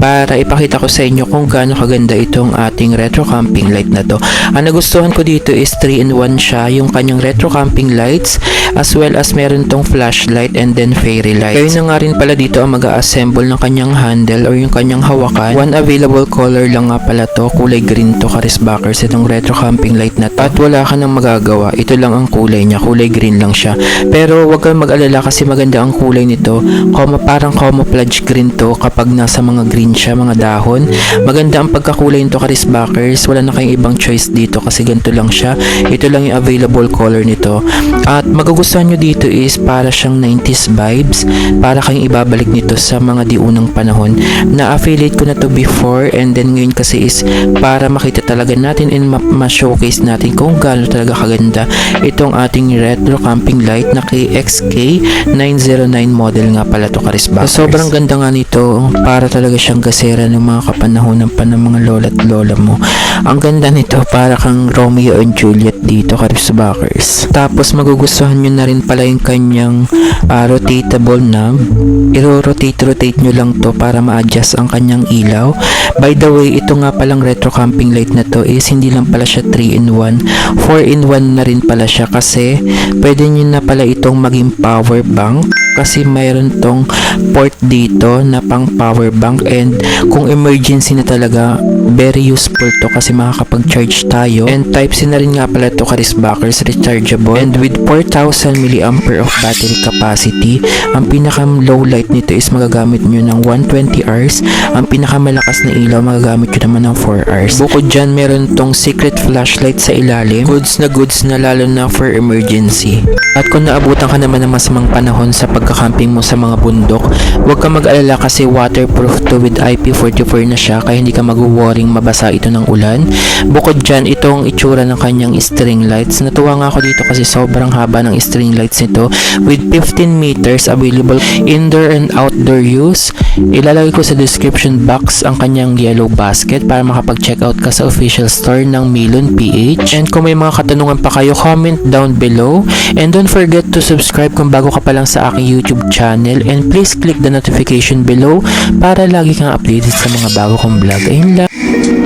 para ipakita ko sa inyo kung gaano kaganda itong ating retro camping light na to. Ang nagustuhan ko dito is 3-in-1 siya, yung kanyang retro camping lights as well as meron tong flashlight and then fairy lights. Kayo na nga rin pala dito ang mag-a-assemble ng kanyang handle or yung kanyang hawakan. One available color lang nga pala to, kulay green to Karisbackers, itong retro camping light na to. At wala ka nang magagawa, ito lang ang kulay niya, kulay green lang siya. Pero wag kang mag-alala kasi maganda ang kulay nito, parang camouflage green to kapag nasa mga green siya, mga dahon. Maganda ang pagkakulay nito Karisbackers, wala na kayong ibang choice dito kasi ganito lang siya. Ito lang yung available color nito. At magugustuhan nyo dito is para siyang 90s vibes, para kayong ibabalik nito sa mga diunang panahon. Na-affiliate ko na to before and then ngayon kasi is para makita talaga natin and ma-showcase natin kung gaano talaga kaganda itong ating retro camping light na KXK909 model nga pala to Karisbackers. Sobrang ganda nga nito, para talaga siyang gasera ng mga kapanahonan pa ng mga lola at lola mo. Ang ganda nito, para kang Romeo and Juliet dito Karisbackers. Tapos magugustuhan nyo na rin pala yung kanyang rotatable knob. I-rotate nyo lang to para ma-adjust ang kanyang ilaw. By the way, ito nga palang retro camping light na to is hindi lang pala siya 3-in-1, 4-in-1 na rin pala siya kasi pwede nyo na pala itong maging power bank kasi mayroon tong port dito na pang power bank, and kung emergency na talaga, very useful to kasi makakapag-charge tayo. And type C na rin nga pala to Karisbackers, rechargeable, and with 4,000 mAh of battery capacity. Ang pinaka low light nito is magagamit nyo ng 120 hours. Ang pinakamalakas na ilaw magagamit nyo naman ng 4 hours. Bukod dyan, meron tong secret flashlight sa ilalim. Goods na lalo na for emergency. At kung naabutan ka naman ng masamang panahon sa pagkakamping mo sa mga bundok, huwag ka mag-alala kasi waterproof to with IP44 na siya, kaya hindi ka mag-worrying mabasa ito ng ulan. Bukod dyan, itong itsura ng kanyang string lights. Natuwa nga ako dito kasi sobrang haba ng string lights nito with 15 meters available indoor and outdoor use. Ilalagay ko sa description box ang kanyang yellow basket para makapag-check out ka sa official store ng Milon PH. And kung may mga katanungan pa kayo, comment down below. And don't forget to subscribe kung bago ka pa lang sa aking YouTube channel, and please click the notification below para lagi kang updated sa mga bago kong vlog. Ayun lang.